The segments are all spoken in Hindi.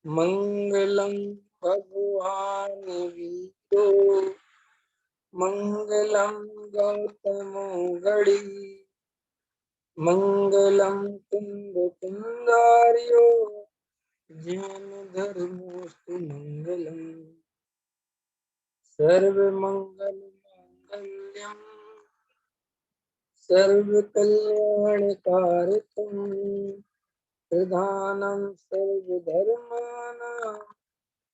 मंगलम भगवान वीरो मंगलम गौतमो गणि मंगलम कुंद कुंदार्यो जैन धर्मोस्तु मंगलम सर्व मंगल मांगल्यम सर्व कल्याणकारकम प्रधानम सर्वधर्मानां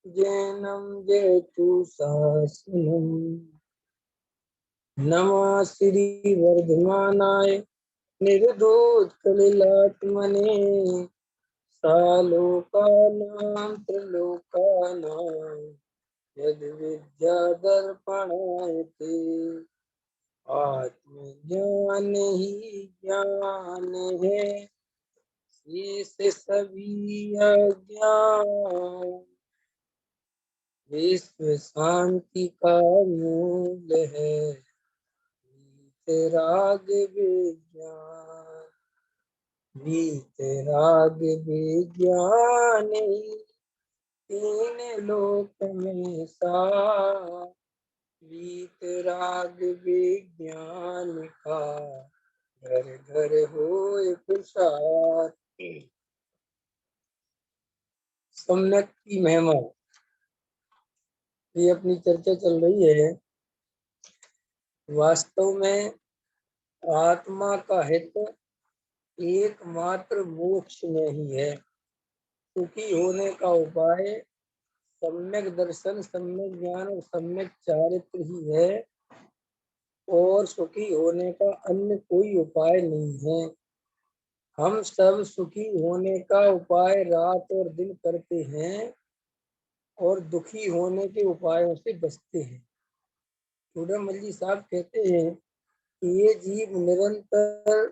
जैनम जयतु शासनम। नमः श्री वर्धमानाय निर्धोत्कलिलात्मने सालोकानां त्रिलोकानां यद्विद्यादर्पणाय ते आत्मज्ञान ही ज्ञान है से सभी अज्ञान विश्व शांति का मूल है वीतराग विज्ञान वीतराग विज्ञान तीन लोक में सा वीतराग विज्ञान का घर घर होए प्रसार। सम्यक की महिमा, ये अपनी चर्चा चल रही है। वास्तव में आत्मा का हित एकमात्र मोक्ष में ही है। सुखी होने का उपाय सम्यक दर्शन, सम्यक ज्ञान और सम्यक चारित्र ही है और सुखी होने का अन्य कोई उपाय नहीं है। हम सब सुखी होने का उपाय रात और दिन करते हैं और दुखी होने के उपायों से बचते हैं। चूड़ामल जी साहब कहते हैं कि ये जीव निरंतर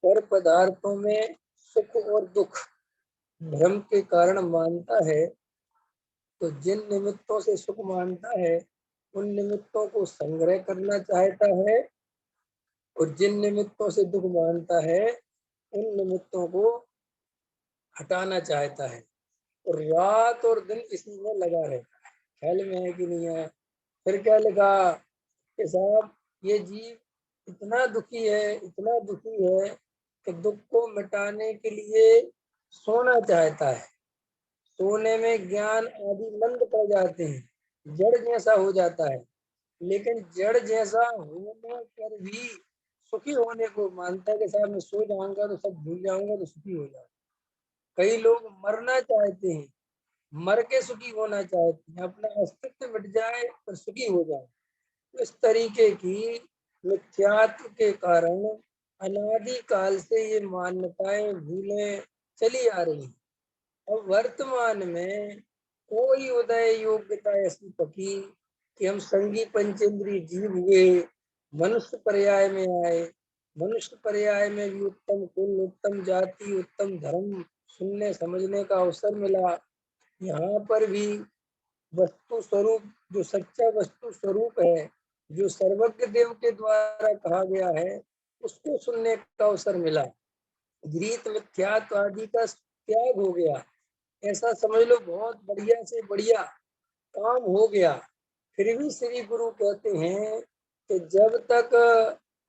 पर पदार्थों में सुख और दुख भ्रम के कारण मानता है, तो जिन निमित्तों से सुख मानता है उन निमित्तों को संग्रह करना चाहता है और जिन निमित्तों से दुख मानता है उन निमित्तों को हटाना चाहता है और रात और दिन इसी में लगा रहता है। ख्याल में है कि नहीं है? फिर क्या लिखा कि साहब ये जीव इतना दुखी है, इतना दुखी है कि दुख को मिटाने के लिए सोना चाहता है। सोने में ज्ञान आदि मंद पड़ जाते हैं, जड़ जैसा हो जाता है, लेकिन जड़ जैसा होने पर भी सुखी होने को मानता है कि साहब मैं सो जाऊंगा तो सब भूल जाऊंगा तो सुखी हो जाऊंगा। कई लोग मरना चाहते हैं, मर के सुखी होना चाहते हैं, अपना अस्तित्व मिट जाए और सुखी हो जाए। तो इस तरीके की मिथ्यात्व के कारण अनादि काल से ये मान्यताएं भूलें चली आ रही हैं। और वर्तमान में कोई उदय योग्यता ऐसी पकी कि हम संगी पंचेंद्रीय जीव हुए, मनुष्य पर्याय में आए, मनुष्य पर्याय में भी उत्तम कुल, उत्तम जाति, उत्तम धर्म सुनने समझने का अवसर मिला। यहाँ पर भी वस्तु स्वरूप, जो सच्चा वस्तु स्वरूप है, जो सर्वज्ञ देव के द्वारा कहा गया है, उसको सुनने का अवसर मिला। गीत मिथ्यात्व आदि का त्याग हो गया, ऐसा समझ लो बहुत बढ़िया से बढ़िया काम हो गया। फिर भी श्री गुरु कहते हैं कि जब तक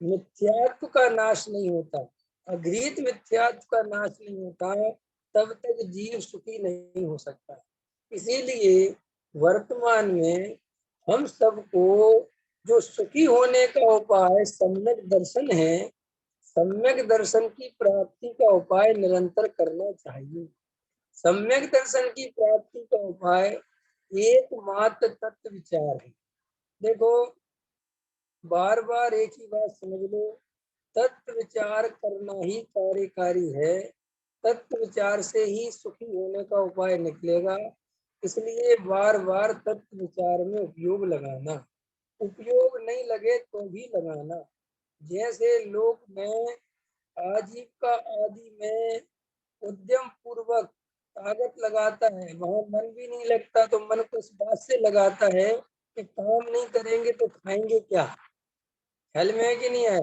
मिथ्यात्व का नाश नहीं होता, अघृत मिथ्यात्व का नाश नहीं होता, तब तक जीव सुखी नहीं हो सकता। इसीलिए वर्तमान में हम सबको जो सुखी होने का उपाय सम्यक दर्शन है, सम्यक दर्शन की प्राप्ति का उपाय निरंतर करना चाहिए। सम्यक दर्शन की प्राप्ति का उपाय एकमात्र तत्व विचार है। देखो बार बार एक ही बात समझ लो, तत्व विचार करना ही कार्यकारी है। तत्व विचार से ही सुखी होने का उपाय निकलेगा। इसलिए बार बार तत्व विचार में उपयोग लगाना, उपयोग नहीं लगे तो भी लगाना। जैसे लोक में आजीविका आदि में उद्यम पूर्वक ताकत लगाता है, वहां मन भी नहीं लगता तो मन को इस बात से लगाता है कि काम नहीं करेंगे तो खाएंगे क्या। ख्याल में है कि नहीं है?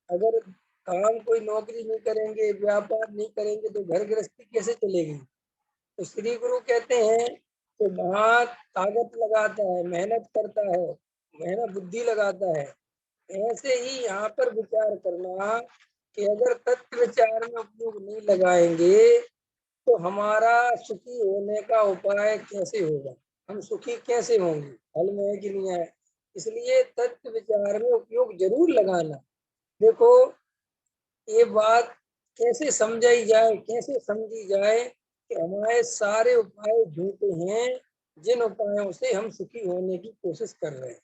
अगर काम कोई नौकरी नहीं करेंगे, व्यापार नहीं करेंगे तो घर गृहस्थी कैसे चलेगी? तो श्री गुरु कहते हैं तो वहां ताकत लगाता है, मेहनत करता है, मेहनत बुद्धि लगाता है। ऐसे ही यहाँ पर विचार करना कि अगर तत्व विचार में उपयोग नहीं लगाएंगे तो हमारा सुखी होने का उपाय कैसे होगा, हम सुखी कैसे होंगे, हल में है कि नहीं है। इसलिए तत्व विचार में उपयोग जरूर लगाना। देखो ये बात कैसे समझाई जाए, कैसे समझी जाए कि हमारे सारे उपाय झूठे हैं जिन उपायों से हम सुखी होने की कोशिश कर रहे हैं।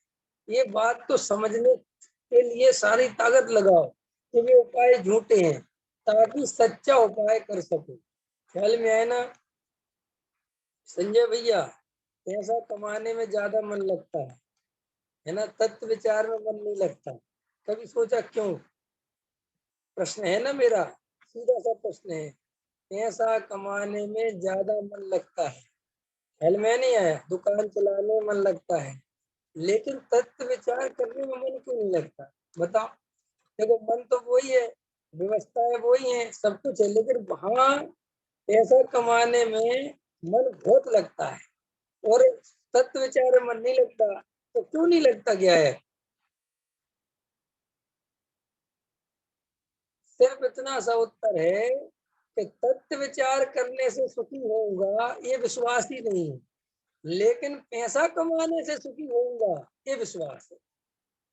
ये बात तो समझने के लिए सारी ताकत लगाओ कि वे उपाय झूठे हैं ताकि सच्चा उपाय कर सको। ख्याल में आए ना संजय भैया। पैसा कमाने में ज्यादा मन लगता है ना, तत्व विचार में मन नहीं लगता। कभी सोचा क्यों? प्रश्न है ना मेरा, सीधा सा प्रश्न है। पैसा कमाने में ज्यादा मन लगता है, ख्याल में नहीं आया, दुकान चलाने में मन लगता है, लेकिन तत्व विचार करने में मन क्यों नहीं लगता? बताओ। देखो मन तो वही है, व्यवस्थाएं वही है, सब कुछ है, लेकिन वहां पैसा कमाने में मन बहुत लगता है और तत्व विचार में मन नहीं लगता। तो क्यों नहीं लगता, क्या है? सिर्फ इतना सा उत्तर है कि तत्व विचार करने से सुखी होऊंगा ये विश्वास ही नहीं है, लेकिन पैसा कमाने से सुखी होऊंगा ये विश्वास है।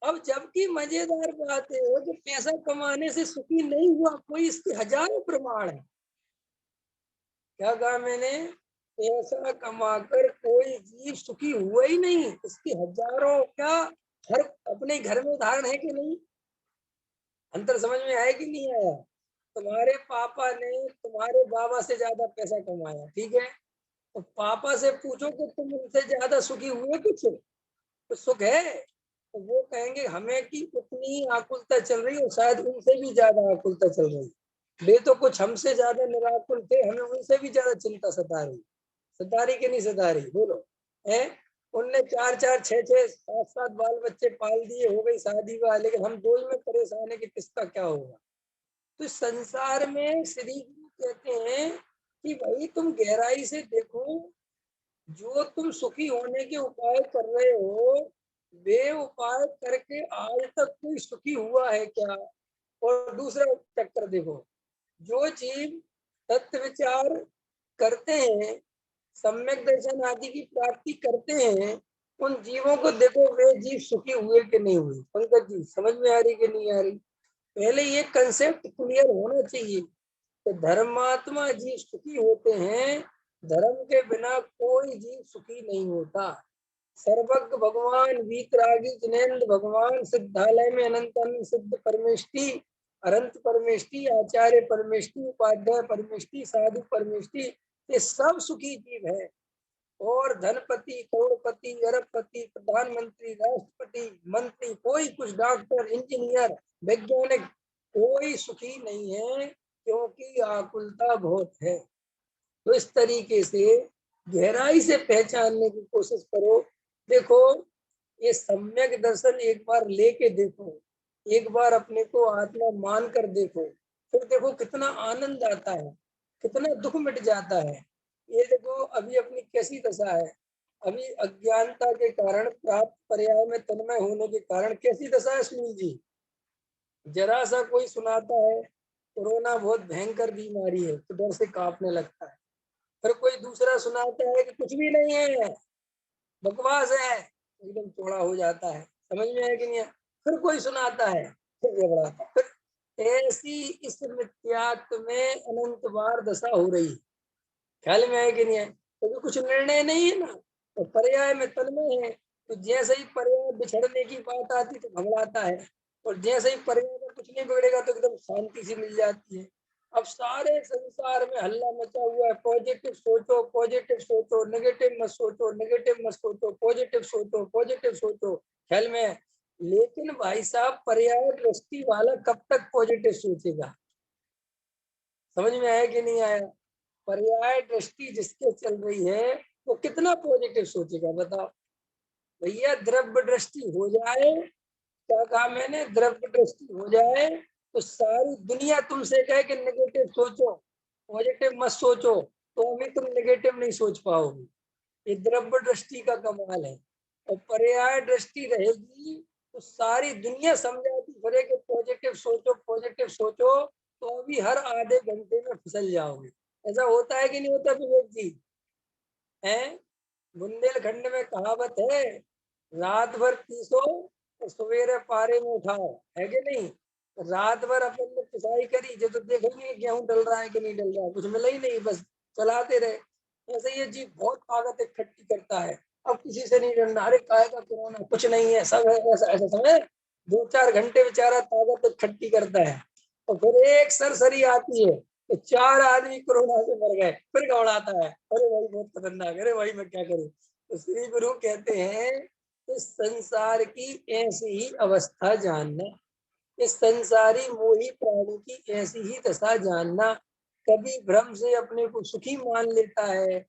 अब जबकि मजेदार बात है कि पैसा कमाने से सुखी नहीं हुआ कोई, इसके हजारों प्रमाण है। क्या कहा मैंने? पैसा कमाकर कोई जीव सुखी हुआ ही नहीं, इसके हजारों, क्या हर अपने घर में उदाहरण है कि नहीं? अंतर समझ में आया कि नहीं आया? तुम्हारे पापा ने तुम्हारे बाबा से ज्यादा पैसा कमाया, ठीक है, तो पापा से पूछो कि तुम उनसे ज्यादा सुखी हुए, कुछ सुख है? तो वो कहेंगे हमें कि उतनी आकुलता चल रही है, शायद उनसे भी ज्यादा आकुलता चल रही। वे तो कुछ हमसे ज्यादा निराकुल थे, हमें उनसे भी ज्यादा चिंता सता रही। सता रही कि नहीं सता रही, बोलो? है। उनने 4 4 6 6 7 7 बाल बच्चे पाल दिए, हो गई शादी वाह, लेकिन हम दो ही में परेशान है कि किसका क्या होगा। तो संसार में श्री गुरु कहते हैं कि भाई तुम गहराई से देखो, जो तुम सुखी होने के उपाय कर रहे हो वे उपाय करके आज तक कोई सुखी हुआ है क्या? और दूसरा चक्कर देखो, जो जीव तत्व विचार करते हैं, सम्यक दर्शन आदि की प्राप्ति करते हैं, उन जीवों को देखो वे जीव सुखी हुए कि नहीं हुए। पंकज जी समझ में आ रही कि नहीं आ रही? पहले ये कंसेप्ट क्लियर होना चाहिए। तो धर्मात्मा जीव सुखी होते हैं, धर्म के बिना कोई जीव सुखी नहीं होता। सर्वज्ञ भगवान वीतरागी जिनेन्द्र भगवान सिद्धालय में अनंत अनंत सिद्ध परमेष्टि, अनंत परमेष्टि, आचार्य परमेष्टि, उपाध्याय परमेष्टि, साधु परमेष्टि, ये सब सुखी जीव है। और धनपति, करोड़पति, अरबपति, प्रधानमंत्री, राष्ट्रपति, मंत्री, कोई कुछ डॉक्टर, इंजीनियर, वैज्ञानिक, कोई सुखी नहीं है क्योंकि आकुलता बहुत है। तो इस तरीके से गहराई से पहचानने की कोशिश करो। देखो ये सम्यक दर्शन एक बार लेके देखो, एक बार अपने को आत्मा मान कर देखो, फिर देखो कितना आनंद आता है, कितना दुख मिट जाता है। ये देखो अभी अपनी कैसी दशा है, अभी अज्ञानता के कारण, प्राप्त पर्याय में तन्मय होने के कारण कैसी दशा है सुनील जी। जरा सा कोई सुनाता है कोरोना बहुत भयंकर बीमारी है तो डर से कांपने लगता है, फिर कोई दूसरा सुनाता है कि कुछ भी नहीं है, बकवास है, एकदम चौड़ा हो जाता है। समझ में आया कि नहीं? फिर कोई सुनाता है, फिर घबराता, फिर ऐसी इस मिथ्यात्व में अनंत बार दशा हो रही है। ख्याल में आया कि नहीं है? तो कुछ निर्णय नहीं है ना, तो पर्याय में तन्मय है। तो जैसे ही पर्याय बिछड़ने की बात आती तो घबराता है, और जैसे ही पर्याय में कुछ नहीं बिगड़ेगा तो एकदम शांति से मिल जाती है। अब सारे संसार में हल्ला मचा हुआ है, पॉजिटिव सोचो, पॉजिटिव सोचो, नेगेटिव मत सोचो, नेगेटिव मत सोचो, पॉजिटिव सोचो, पॉजिटिव सोचो। ख्याल में? लेकिन भाई साहब पर्याय दृष्टि वाला कब तक पॉजिटिव सोचेगा? समझ में आया कि नहीं आया? पर्याय दृष्टि जिसके चल रही है वो कितना पॉजिटिव सोचेगा, बताओ? भैया द्रव्य दृष्टि हो जाए, क्या कहा मैंने, द्रव्य दृष्टि हो जाए तो सारी दुनिया तुमसे कहे कि नेगेटिव सोचो, पॉजिटिव मत सोचो, तो भी तुम नेगेटिव नहीं सोच पाओगे। ये द्रव्य दृष्टि का कमाल है। और पर्याय दृष्टि रहेगी तो सारी दुनिया समझाती फिरे कि पॉजिटिव सोचो, पॉजिटिव सोचो, तो अभी हर आधे घंटे में फिसल जाओगे। ऐसा होता है कि नहीं होता विवेक जी? है, बुंदेलखंड में कहावत है, रात भर पीसो और सवेरे पारे में उठाओ, है कि नहीं? रात भर अपन ने पिसाई करी, जो तो देखेंगे गेहूं डल रहा है कि नहीं डल रहा है, कुछ मिला ही नहीं, बस चलाते रहे। ऐसे ये जीव बहुत ताकत इकट्ठी करता है। अब किसी से नहीं डरना, अरे काय का कोरोना, कुछ नहीं है, सब है, ऐसा ऐसा समय 2-4 घंटे बेचारा ताकत इकट्ठी करता है। और फिर एक सरसरी आती है तो 4 आदमी कोरोना से मर गए, फिर घबराता है, अरे भाई बहुत खतरनाक, अरे भाई मैं क्या करूं। तो श्री गुरु कहते हैं, इस संसार की ऐसी ही अवस्था जानना, इस संसारी मोही प्राणी की ऐसी ही दशा जानना। कभी भ्रम से अपने को सुखी मान लेता है,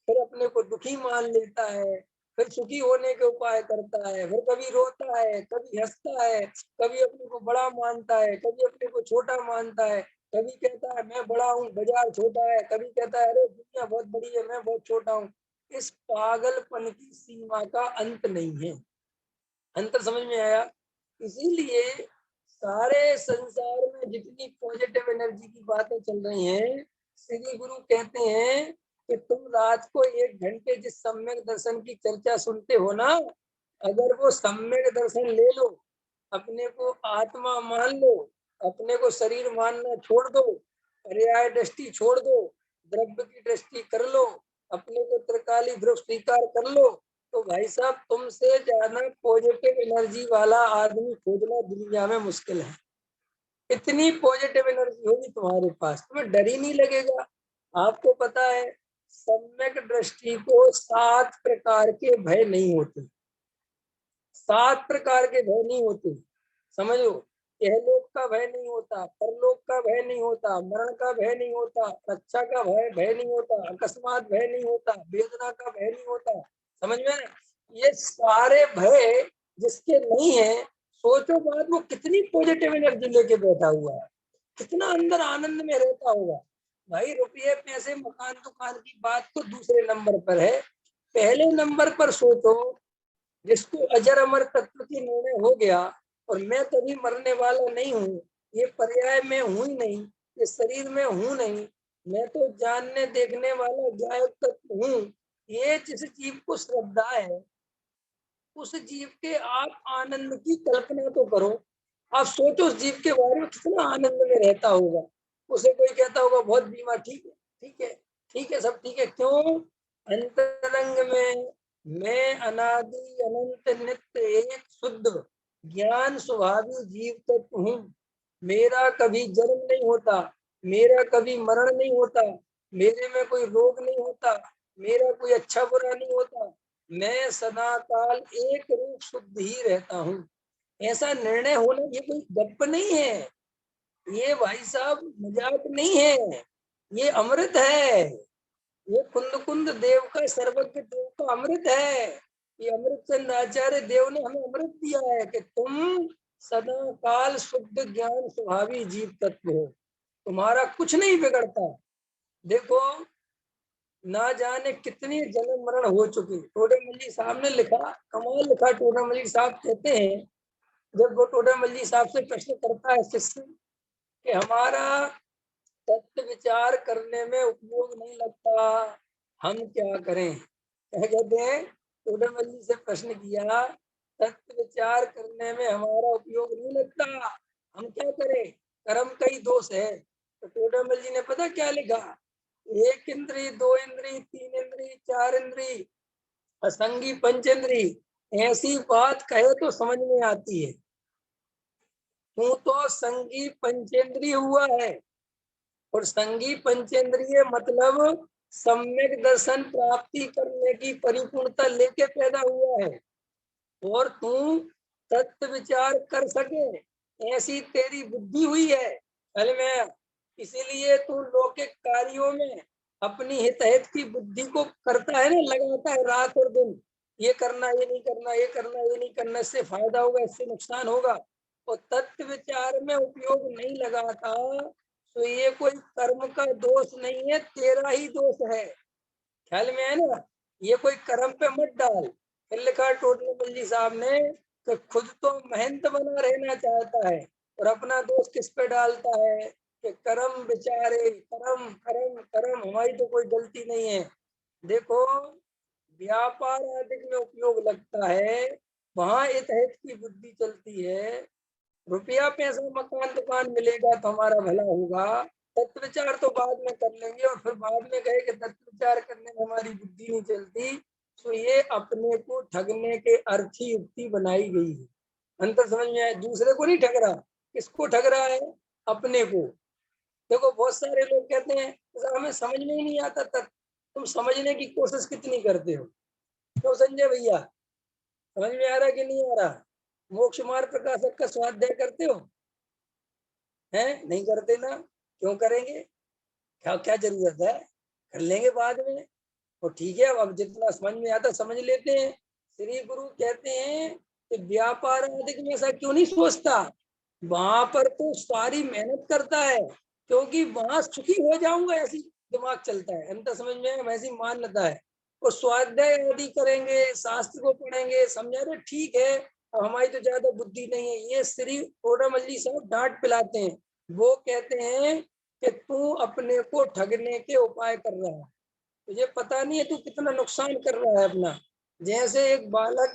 फिर अपने को दुखी मान लेता है, फिर सुखी होने के उपाय करता है, फिर कभी रोता है, कभी हंसता है, कभी अपने को बड़ा मानता है, कभी अपने को छोटा मानता है, कभी कहता है मैं बड़ा हूँ बाजार छोटा है, कभी कहता है अरे दुनिया बहुत बड़ी है मैं बहुत छोटा हूँ। इस पागलपन की सीमा का अंत नहीं है। अंतर समझ में आया? इसीलिए सारे संसार में जितनी पॉजिटिव एनर्जी की बातें चल रही हैं, श्री गुरु कहते हैं कि तुम रात को 1 घंटे जिस सम्यक दर्शन की चर्चा सुनते हो ना, अगर वो सम्यक दर्शन ले लो, अपने को आत्मा मान लो, अपने को शरीर मानना छोड़ दो, पर्याय दृष्टि छोड़ दो, द्रव्य की दृष्टि कर लो, अपने को त्रिकाली ध्रुव स्वीकार कर लो, तो भाई साहब तुमसे ज्यादा पॉजिटिव एनर्जी वाला आदमी खोजना दुनिया में मुश्किल है। इतनी पॉजिटिव एनर्जी होगी तुम्हारे पास, तुम्हें डर ही नहीं लगेगा। आपको पता है, सम्यक दृष्टि को 7 प्रकार के भय नहीं होते, 7 प्रकार के भय नहीं होते, समझो। यहलोक का भय नहीं होता, परलोक का भय नहीं होता, मरण का भय नहीं होता, रक्षा का भय नहीं होता, अकस्मात भय नहीं होता, वेदना का भय नहीं होता, समझ में? ये सारे भय जिसके नहीं है, सोचो बात, वो कितनी पॉजिटिव एनर्जी लेके बैठा हुआ है, कितना अंदर आनंद में रहता होगा। भाई रुपये पैसे मकान दुकान की बात तो दूसरे नंबर पर है, पहले नंबर पर सोचो जिसको अजर अमर तत्व की निर्णय हो गया, और मैं कभी मरने वाला नहीं हूँ, ये पर्याय में हूं ही नहीं, ये शरीर में हूं नहीं, मैं तो जानने देखने वाला गायब तत्व हूँ। ये जिस जीव को श्रद्धा है, उस जीव के आप आनंद की कल्पना तो करो। आप सोचो उस जीव के बारे में कितना आनंद में रहता होगा। उसे कोई कहता होगा बहुत बीमार, ठीक है ठीक है ठीक है, सब ठीक है, क्यों? अंतरंग में मैं अनादि अनंत नित्य एक शुद्ध ज्ञान स्वभावी जीव तत्व हूँ। मेरा कभी जन्म नहीं होता, मेरा कभी मरण नहीं होता, मेरे में कोई रोग नहीं होता, मेरा कोई अच्छा बुरा नहीं होता, मैं सदा काल एक रूप शुद्ध ही रहता हूँ। ऐसा निर्णय होना ये कोई गप नहीं है, ये भाई साहब मजाक नहीं है, ये अमृत है। ये कुंद कुंद देव का, सर्वज्ञ देव का अमृत है। ये अमृत चंद आचार्य देव ने हमें अमृत दिया है कि तुम सदा काल शुद्ध ज्ञान स्वभावी जीव तत्व हो, तुम्हारा कुछ नहीं बिगड़ता। देखो, ना जाने कितनी जन्म मरण हो चुकी। टोडरमल साहब ने लिखा, कमाल लिखा। टोडरमल साहब कहते हैं, जब वो टोडरमल साहब से प्रश्न करता है शिष्य कि हमारा तत्व विचार करने में उपयोग नहीं लगता, हम क्या करें? क्या कहते हैं? टोडरमल से प्रश्न किया, तत्व विचार करने में हमारा उपयोग नहीं लगता, हम क्या करें? कर्म का ही दोष है। तो टोडरमल जी ने पता क्या लिखा? 1 इंद्री, 2 इंद्री, 3 इंद्री, 4 इंद्री, असंगी पंचेंद्री, ऐसी बात कहे तो समझ में आती है। तू तो संगी पंचेंद्री हुआ है, और संगी पंचेंद्रिय मतलब सम्यक दर्शन प्राप्ति करने की परिपूर्णता लेके पैदा हुआ है, और तू तत्व विचार कर सके ऐसी तेरी बुद्धि हुई है कल में। इसीलिए तू लौकिक कार्यों में अपनी हित की बुद्धि को करता है ना, लगाता है रात और दिन, ये करना ये नहीं करना, ये करना ये नहीं करना, इससे फायदा होगा इससे नुकसान होगा, और तत्व विचार में उपयोग नहीं लगाता। तो ये कोई कर्म का दोष नहीं है, तेरा ही दोष है। ख्याल में है ना? ये कोई कर्म पे मत डाल। फिर लिखा टोटल मल्ली साहब ने कि खुद तो महंत बना रहना चाहता है और अपना दोष किस पे डालता है कि कर्म बेचारे, कर्म कर्म कर्म, हमारी तो कोई गलती नहीं है। देखो, व्यापार आदि में उपयोग लगता है, वहां हित की बुद्धि चलती है। रुपया पैसा मकान दुकान मिलेगा तो हमारा भला होगा। तत्व विचार तो बाद में कर लेंगे और फिर बाद में कहे कि तत्व विचार करने में हमारी बुद्धि नहीं चलती। तो ये अपने को ठगने के अर्थी युक्ति बनाई गई है। अंतर समझ में आए? दूसरे को नहीं ठग रहा, किसको ठग रहा है? अपने को। देखो, बहुत सारे लोग कहते हैं हमें समझ में ही नहीं आता तत्व। तुम समझने की कोशिश कितनी करते हो? तो संजय भैया, समझ में आ रहा कि नहीं आ रहा? मोक्ष मार्ग प्रकाशक का स्वाध्याय करते हो? हैं? नहीं करते ना? क्यों करेंगे? क्या क्या जरूरत है? कर लेंगे बाद में। तो ठीक है, अब जितना समझ में आता समझ लेते हैं। श्री गुरु कहते हैं कि व्यापार आदि में ऐसा क्यों नहीं सोचता? वहां पर तो सारी मेहनत करता है, क्योंकि वहां सुखी हो जाऊंगा ऐसी दिमाग चलता है। अंतर समझ में वैसी मान्यता है। और स्वाध्याय आदि करेंगे, शास्त्र को पढ़ेंगे, समझा रहे? ठीक है, अब हमारी तो ज्यादा बुद्धि नहीं है। ये श्री ओडामल्ली साहब डांट पिलाते हैं। वो कहते हैं कि तू अपने को ठगने के उपाय कर रहा है, तुझे पता नहीं है तू कितना नुकसान कर रहा है अपना। जैसे एक बालक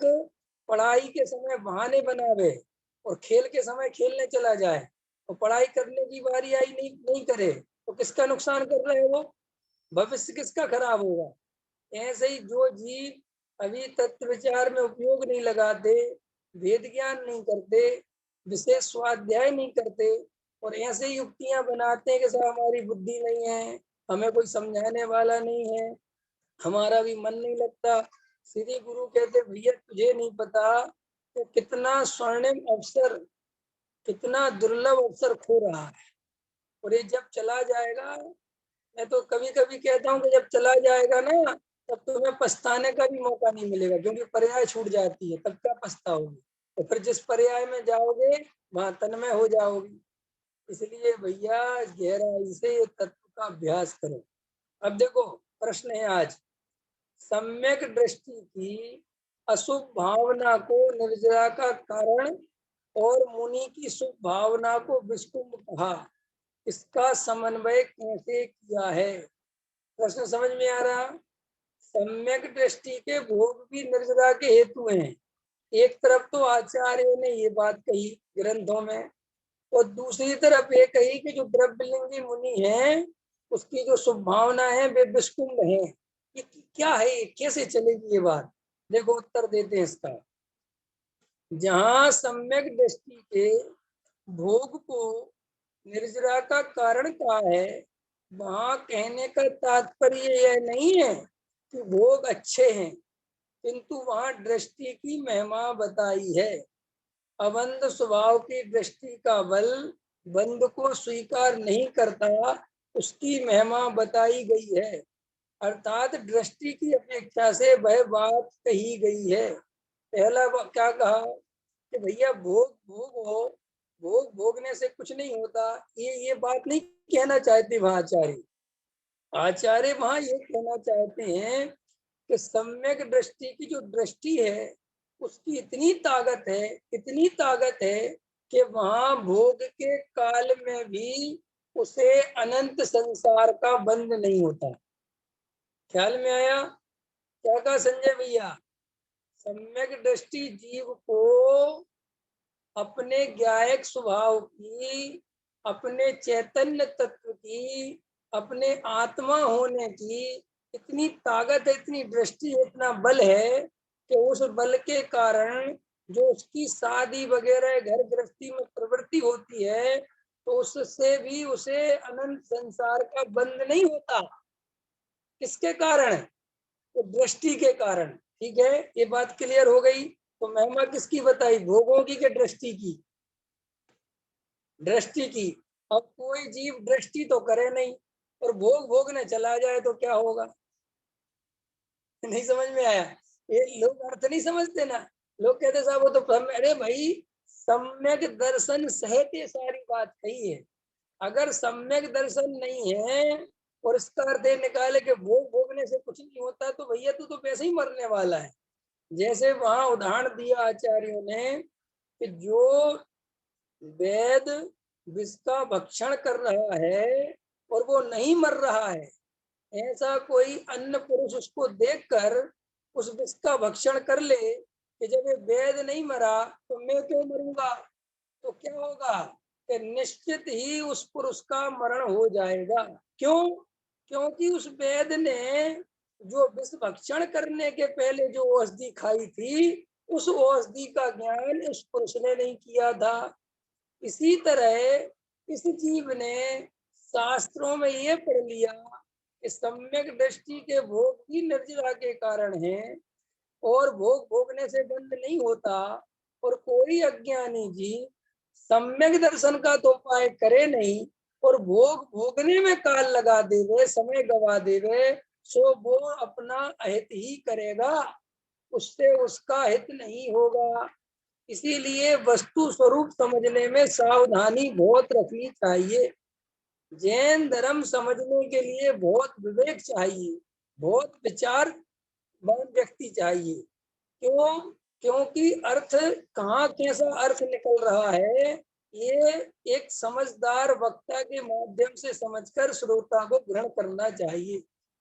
पढ़ाई के समय बहाने बनावे और खेल के समय खेलने चला जाए, और पढ़ाई करने की बारी आई नहीं करे, तो किसका नुकसान कर रहे हैं वो? भविष्य किसका खराब होगा? ऐसे ही जो जीव अभी तत्व विचार में उपयोग नहीं लगाते, वेद ज्ञान नहीं करते, विशेष स्वाध्याय नहीं करते, और ऐसे युक्तियां बनाते हैं कि सर हमारी बुद्धि नहीं है, हमें कोई समझाने वाला नहीं है, हमारा भी मन नहीं लगता। श्री गुरु कहते भैया तुझे नहीं पता कि कितना स्वर्णिम अवसर, कितना दुर्लभ अवसर खो रहा है, और ये जब चला जाएगा, मैं तो कभी कभी कहता हूँ कि जब चला जाएगा ना, तब तुम्हें पछताने का भी मौका नहीं मिलेगा, क्योंकि पर्याय छूट जाती है, तब क्या पछताओगे? तो फिर जिस पर्याय में जाओगे वहां तन्मय हो जाओगे। इसलिए भैया गहराई से ये तत्व का अभ्यास करो। अब देखो, प्रश्न है आज, सम्यक दृष्टि की अशुभ भावना को निर्जरा का कारण और मुनि की शुभ भावना को विष्णु कहा, इसका समन्वय कैसे किया है? प्रश्न समझ में आ रहा? सम्यक दृष्टि के भोग भी निर्जरा के हेतु हैं। एक तरफ तो आचार्यों ने ये बात कही ग्रंथों में, और दूसरी तरफ ये कही कि जो द्रव्यलिंगी मुनि है उसकी जो शुभ भावना है वे विष्णु है। ये क्या है? ये कैसे चलेगी ये बात? देखो, उत्तर देते हैं इसका। जहाँ सम्यक दृष्टि के भोग को निर्जरा का कारण कहा है, वहां कहने का तात्पर्य यह नहीं है कि भोग अच्छे हैं, किंतु वहां दृष्टि की महिमा बताई है। अबंध स्वभाव की दृष्टि का बल बंध को स्वीकार नहीं करता, उसकी महिमा बताई गई है। अर्थात दृष्टि की अपेक्षा से वह बात कही गई है। पहला क्या कहा कि भैया भोग भोग हो, भोग भोगने से कुछ नहीं होता, ये बात नहीं कहना चाहते वहां आचार्य। आचार्य वहां ये कहना चाहते हैं कि सम्यक दृष्टि की जो दृष्टि है उसकी इतनी ताकत है, इतनी ताकत है कि वहां भोग के काल में भी उसे अनंत संसार का बंध नहीं होता। ख्याल में आया? क्या कहा संजय भैया? सम्यक दृष्टि जीव को अपने ज्ञायक स्वभाव की, अपने चैतन्य तत्व की, अपने आत्मा होने की इतनी ताकत है, इतनी दृष्टि है, इतना बल है कि उस बल के कारण जो उसकी शादी वगैरह घर गृहस्थी में प्रवृत्ति होती है, तो उससे भी उसे अनंत संसार का बंध नहीं होता। किसके कारण? तो दृष्टि के कारण। ठीक है, ये बात क्लियर हो गई। तो महिमा किसकी बताई, भोगों की कि दृष्टि की? दृष्टि की। अब कोई जीव दृष्टि तो करे नहीं और भोग भोगने चला जाए तो क्या होगा? नहीं समझ में आया? ये लोग अर्थ नहीं समझते ना। लोग कहते साहब वो तो अरे भाई, सम्यक दर्शन सहित ये सारी बात कही है। अगर सम्यक दर्शन नहीं है और इसका अर्थ ये निकाले कि भोग भोगने से कुछ नहीं होता, तो भैया तू तो वैसे ही मरने वाला है। जैसे वहां उदाहरण दिया आचार्यों ने कि जो वेद विष का भक्षण कर रहा है और वो नहीं मर रहा है, ऐसा कोई अन्य पुरुष उसको देखकर उस विष का भक्षण कर ले कि जब ये वेद नहीं मरा तो मैं क्यों मरूंगा, तो क्या होगा कि निश्चित ही उस पुरुष का मरण हो जाएगा। क्यों? क्योंकि उस वेद ने जो विष भक्षण करने के पहले जो औषधि खाई थी, उस औषधि का ज्ञान उस पुरुष ने नहीं किया था। इसी तरह इस जीव ने शास्त्रों में ये पढ़ लिया कि सम्यक दृष्टि के भोग भी निर्जरा के कारण है और भोग भोगने से बंद नहीं होता, और कोई अज्ञानी जी सम्यक दर्शन का तो उपाय करे नहीं और भोग भोगने में काल लगा देवे, समय गवा देवे, सो वो अपना अहित ही करेगा, उससे उसका हित नहीं होगा। इसीलिए वस्तु स्वरूप समझने में सावधानी बहुत रखनी चाहिए। जैन धर्म समझने के लिए बहुत विवेक चाहिए, बहुत विचार व्यक्ति चाहिए। क्यों? क्योंकि अर्थ कहाँ कैसा अर्थ निकल रहा है, ये एक समझदार वक्ता के माध्यम से समझकर श्रोता को ग्रहण करना चाहिए।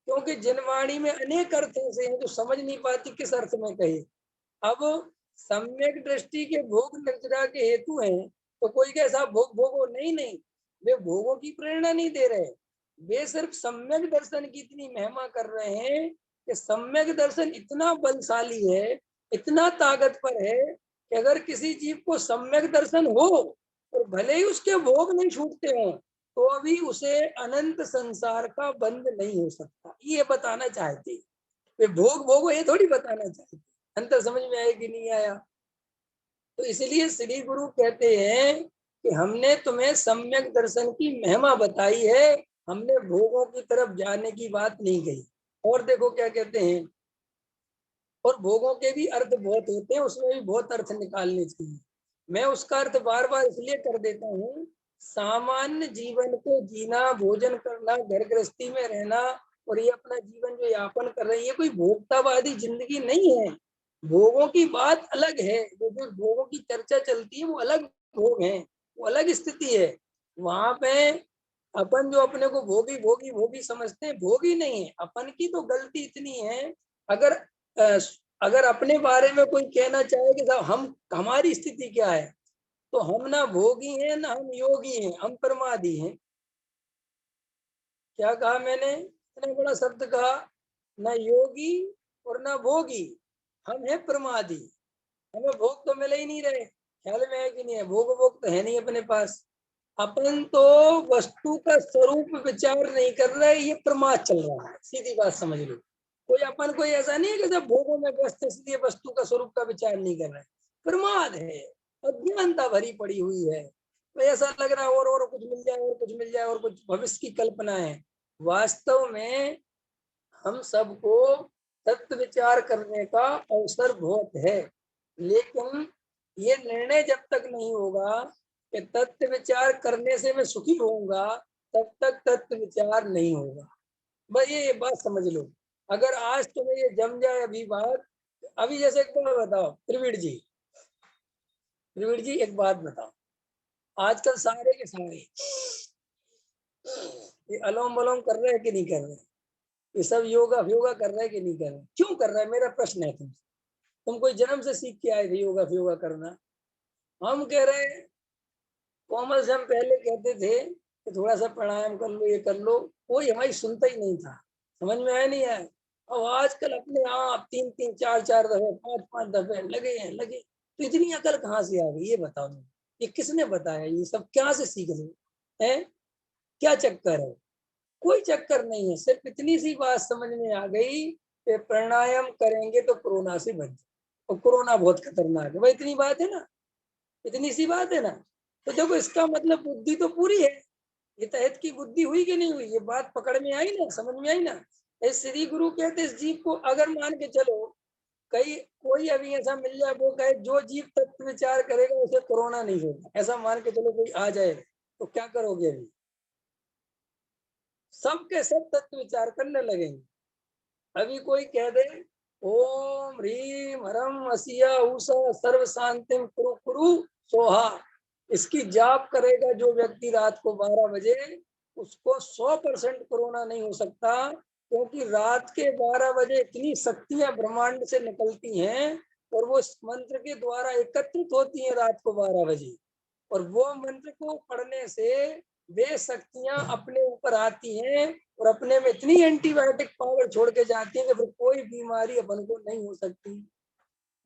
क्योंकि जिनवाणी में अनेक अर्थ ऐसे हैं जो समझ नहीं पाती किस अर्थ में कहे। अब सम्यक दृष्टि के भोग निर्जरा के हेतु हैं, तो कोई कैसा भोग भोगो, नहीं नहीं, वे भोगों की प्रेरणा नहीं दे रहे, वे सिर्फ सम्यक दर्शन की इतनी महिमा कर रहे हैं कि सम्यक दर्शन इतना बलशाली है, इतना ताकतवर है कि अगर किसी जीव को सम्यक दर्शन हो और भले ही उसके भोग नहीं छूटते हों, तो अभी उसे अनंत संसार का बंध नहीं हो सकता, ये बताना चाहते। वे भोग भोगो ये थोड़ी बताना चाहते। अंतर समझ में आया कि नहीं आया? तो इसलिए श्री गुरु कहते हैं कि हमने तुम्हें सम्यक दर्शन की महिमा बताई है, हमने भोगों की तरफ जाने की बात नहीं कही। और देखो क्या कहते हैं, और भोगों के भी अर्थ बहुत होते हैं, उसमें भी बहुत अर्थ निकालने चाहिए। मैं उसका अर्थ बार बार इसलिए कर देता हूँ, सामान्य जीवन को जीना, भोजन करना, घर गृहस्थी में रहना और ये अपना जीवन जो यापन कर रहे हैं, ये कोई भोक्तावादी जिंदगी नहीं है। भोगों की बात अलग है, जो भोगों की चर्चा चलती है वो अलग भोग है, वो अलग स्थिति है। वहां पे अपन जो अपने को भोगी भोगी भोगी समझते हैं, भोगी नहीं है। अपन की तो गलती इतनी है, अगर अगर अपने बारे में कोई कहना चाहे कि साहब हम हमारी स्थिति क्या है, तो हम ना भोगी हैं ना हम योगी हैं, हम प्रमादी हैं। क्या कहा मैंने? इतना बड़ा शब्द कहा, ना योगी और ना भोगी, हम हैं प्रमादी। हमें भोग तो मिले ही नहीं रहे, ख्याल में है कि नहीं है? भोग भोग तो है नहीं अपने पास। अपन तो वस्तु का स्वरूप विचार नहीं कर रहे, ये प्रमाद चल रहा है, सीधी बात समझ लो। कोई अपन कोई ऐसा नहीं है कि सब भोगों में व्यस्त इसलिए वस्तु का स्वरूप का विचार नहीं कर रहे, प्रमाद है, अज्ञानता भरी पड़ी हुई है। तो ऐसा लग रहा है और कुछ मिल जाए, और कुछ मिल जाए, और कुछ भविष्य की कल्पना है। वास्तव में हम सबको तत्व विचार करने का अवसर बहुत है, लेकिन ये निर्णय जब तक नहीं होगा कि तत्व विचार करने से मैं सुखी होऊंगा, तब तक तत्व विचार नहीं होगा। बस ये बात समझ लो। अगर आज तुम्हें ये जम जाए अभी बात, अभी जैसे एक बात बताओ प्रवीण जी, प्रवीण जी एक बात बताओ, आजकल सारे के सारे ये अलोम बलोम कर रहे हैं कि नहीं कर रहे? ये सब योगा योगा कर रहे हैं कि नहीं कर रहे? क्यों कर रहे हैं, मेरा प्रश्न है तुमसे। तुम कोई जन्म से सीख के आए थे योगा योगा करना? हम कह रहे हैं, कोमल से हम पहले कहते थे कि थोड़ा सा प्राणायाम कर लो, ये कर लो, कोई हमारी सुनता ही नहीं था। समझ में आया नहीं आया? अब आजकल अपने आप 3-3 4-4 दफे 5-5 दफे लगे हैं लगे। तो इतनी अकल कहाँ से आ गई, ये बताओ मुझे। ये किसने बताया? ये सब क्या से सीख रहे हैं? क्या चक्कर है? कोई चक्कर नहीं है, सिर्फ इतनी सी बात समझ में आ गई कि प्राणायाम करेंगे तो कोरोना से बच, और कोरोना बहुत खतरनाक है। भाई इतनी बात है ना, इतनी सी बात है ना। तो देखो इसका मतलब बुद्धि तो पूरी है, ये तहत की बुद्धि हुई कि नहीं हुई? ये बात पकड़ में आई ना, समझ में आई ना? इस श्री गुरु कहते इस जीव को अगर मान के चलो, कई कोई अभी ऐसा मिल जाए वो कहे जो जीव तत्व विचार करेगा उसे कोरोना नहीं होगा, ऐसा मान के चलो कोई आ जाए, तो क्या करोगे अभी? सब के सब तत्व विचार करने लगेंगे। अभी कोई कह दे ओम ह्रीम हरम असिया उषा सर्व शांतिम कुरु कुरु सोहा, इसकी जाप करेगा जो व्यक्ति रात को 12 बजे, उसको 100% कोरोना नहीं हो सकता, क्योंकि रात के 12 बजे इतनी शक्तियां ब्रह्मांड से निकलती हैं और वो इस मंत्र के द्वारा एकत्रित होती हैं रात को 12 बजे, और वो मंत्र को पढ़ने से वे शक्तियां अपने ऊपर आती हैं और अपने में इतनी एंटीबायोटिक पावर छोड़ के जाती है कि फिर कोई बीमारी अपन को नहीं हो सकती।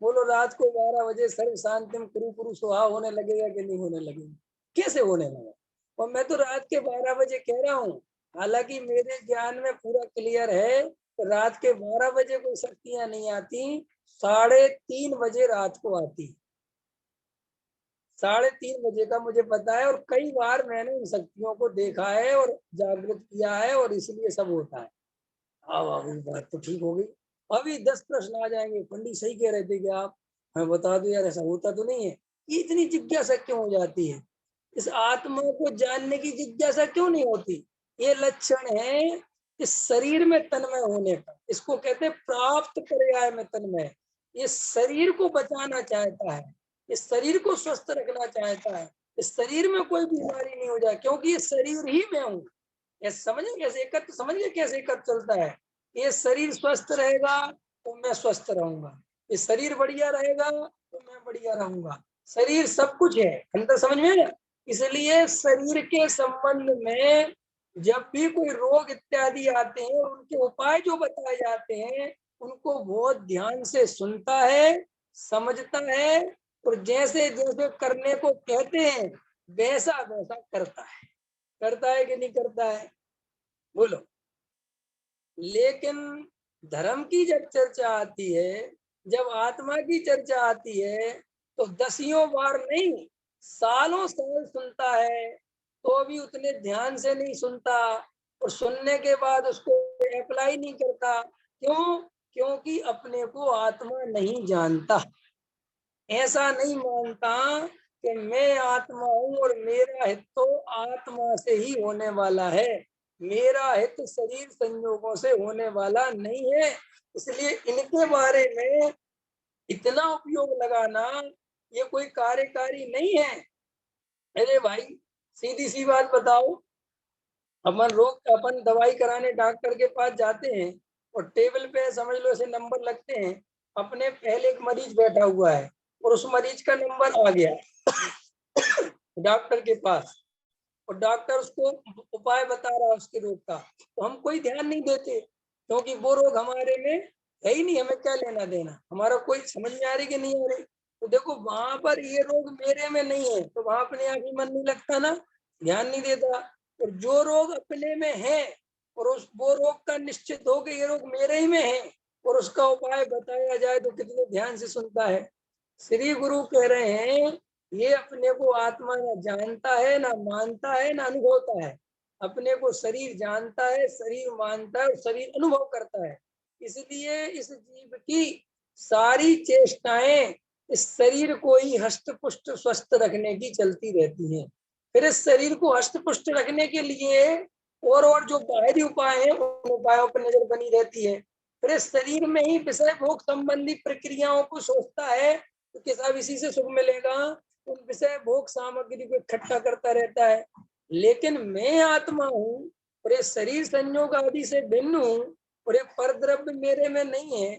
बोलो रात को 12 बजे सर्व शांतिम कुरु कुरु सुहा होने लगेगा कि नहीं होने लगेगा? कैसे होने लगा? और मैं तो रात के 12 बजे कह रहा हूँ, हालांकि मेरे ज्ञान में पूरा क्लियर है तो रात के 12 बजे कोई शक्तियां नहीं आती, 3:30 बजे रात को आती। 3:30 बजे का मुझे पता है, और कई बार मैंने उन शक्तियों को देखा है और जागृत किया है, और इसलिए सब होता है। हाँ बात तो ठीक हो गई। अभी 10 प्रश्न आ जाएंगे, पंडित सही कह रहे थे कि आप हमें बता दो यार, ऐसा होता तो नहीं है? इतनी जिज्ञासा क्यों हो जाती है? इस आत्मा को जानने की जिज्ञासा क्यों नहीं होती? ये लक्षण है इस शरीर में तन्मय होने का, इसको कहते हैं प्राप्त पर्याय में तन्मय। ये शरीर को बचाना चाहता है, इस शरीर को स्वस्थ रखना चाहता है, इस शरीर में कोई बीमारी नहीं हो जाए, क्योंकि ये शरीर ही मैं हूँ। ये समझे कैसे एकत्र, समझ गए कैसे एकत्र चलता है? ये शरीर स्वस्थ रहेगा तो मैं स्वस्थ रहूंगा, ये शरीर बढ़िया रहेगा तो मैं बढ़िया रहूंगा। शरीर सब कुछ है, अंतर समझ में है? इसलिए शरीर के संबंध में जब भी कोई रोग इत्यादि आते हैं और उनके उपाय जो बताए जाते हैं, उनको बहुत ध्यान से सुनता है, समझता है, और जैसे जैसे करने को कहते हैं वैसा वैसा करता है। करता है कि नहीं करता है? बोलो। लेकिन धर्म की जब चर्चा आती है, जब आत्मा की चर्चा आती है, तो दसियों बार नहीं, सालों साल सुनता है तो भी उतने ध्यान से नहीं सुनता, और सुनने के बाद उसको अप्लाई नहीं करता। क्यों? क्योंकि अपने को आत्मा नहीं जानता, ऐसा नहीं मानता कि मैं आत्मा हूँ और मेरा हित तो आत्मा से ही होने वाला है, मेरा हित शरीर संयोगों से होने वाला नहीं है। इसलिए इनके बारे में इतना उपयोग लगाना ये कोई कार्यकारी नहीं है। अरे भाई सीधी सी बात बताओ, अपन दवाई कराने डॉक्टर के पास जाते हैं और टेबल पे समझ लो ऐसे नंबर लगते हैं, अपने पहले एक मरीज बैठा हुआ है और उस मरीज का नंबर आ गया डॉक्टर के पास, और डॉक्टर उसको उपाय बता रहा है उसके रोग का, तो हम कोई ध्यान नहीं देते, क्योंकि वो रोग हमारे में है ही नहीं, हमें क्या लेना देना, हमारा कोई समझ में आ रही कि नहीं आ रही? तो देखो वहां पर ये रोग मेरे में नहीं है तो वहां अपने आप ही मन नहीं लगता ना, ध्यान नहीं देता। और जो रोग अपने में है और उस वो रोग का निश्चित हो कि ये रोग मेरे ही में है और उसका उपाय बताया जाए तो कितने ध्यान से सुनता है। श्री गुरु कह रहे हैं ये अपने को आत्मा ना जानता है, ना मानता है, ना अनुभवता है। अपने को शरीर जानता है, शरीर मानता है और शरीर अनुभव करता है। इसलिए इस जीव की सारी चेष्टाएं इस शरीर को ही हष्ट पुष्ट स्वस्थ रखने की चलती रहती हैं। फिर इस शरीर को हष्ट पुष्ट रखने के लिए और जो बाहरी उपाय हैं उन उपायों पर नजर बनी रहती है। फिर इस शरीर में ही विषय भोग संबंधी प्रक्रियाओं को सोचता है तो किसा इसी से सुख मिलेगा, उन विषय भोग सामग्री को इकट्ठा करता रहता है। लेकिन मैं आत्मा हूँ और ये शरीर संयोग आदि से भिन्न हूँ और ये पर द्रव्य मेरे में नहीं है,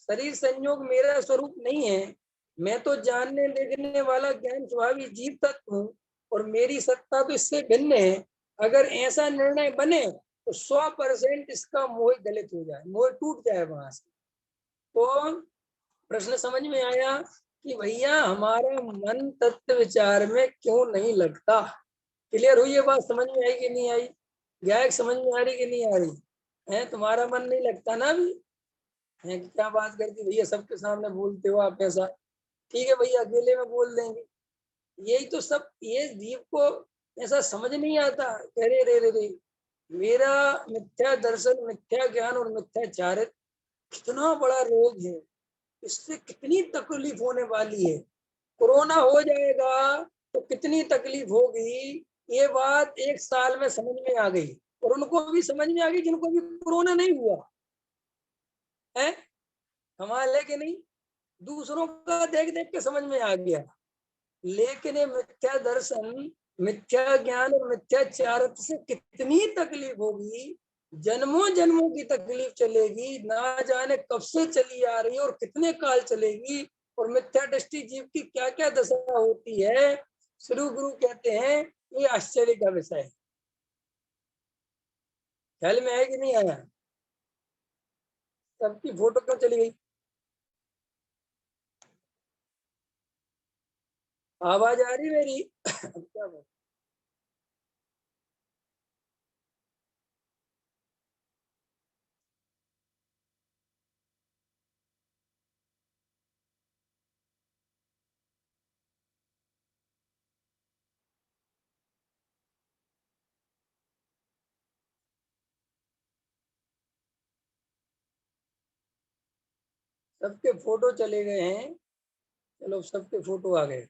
शरीर संयोग मेरा स्वरूप नहीं है, मैं तो जानने देखने वाला ज्ञान स्वभावी जीव तत्व हूँ और मेरी सत्ता तो इससे भिन्न है। अगर ऐसा निर्णय बने तो 100% इसका मोह गलित हो जाए, मोह टूट जाए वहां से। तो प्रश्न समझ में आया कि भैया हमारा मन तत्व विचार में क्यों नहीं लगता? क्लियर हुई ये बात? समझ में आई कि नहीं आई? गायक समझ में आ रही कि नहीं आ रही है? तुम्हारा मन नहीं लगता ना अभी? है क्या बात करती भैया, सबके सामने बोलते हो आप ऐसा? ठीक है भैया अकेले में बोल देंगे। यही तो सब, ये जीव को ऐसा समझ नहीं आता, अरे रे रे रे, मेरा मिथ्या दर्शन, मिथ्या ज्ञान और मिथ्याचारित कितना बड़ा रोग है, इससे कितनी तकलीफ होने वाली है। कोरोना हो जाएगा तो कितनी तकलीफ होगी, ये बात 1 साल में समझ में आ गई। और उनको भी समझ में आ गई जिनको भी कोरोना नहीं हुआ है। कमाल है कि नहीं? दूसरों का देख देख के समझ में आ गया। लेकिन ये मिथ्या दर्शन, मिथ्या ज्ञान और मिथ्याचार से कितनी तकलीफ होगी, जन्मों जन्मों की तकलीफ चलेगी, ना जाने कब से चली आ रही है और कितने काल चलेगी। और मिथ्या दृष्टि जीव की क्या क्या दशा होती है, श्री गुरु कहते हैं ये आश्चर्य का विषय है। ख्याल में है कि नहीं आया? सबकी फोटो क्यों चली गई? आवाज आ रही मेरी? क्या बात? सबके फोटो चले गए हैं। चलो सबके फोटो आ गए,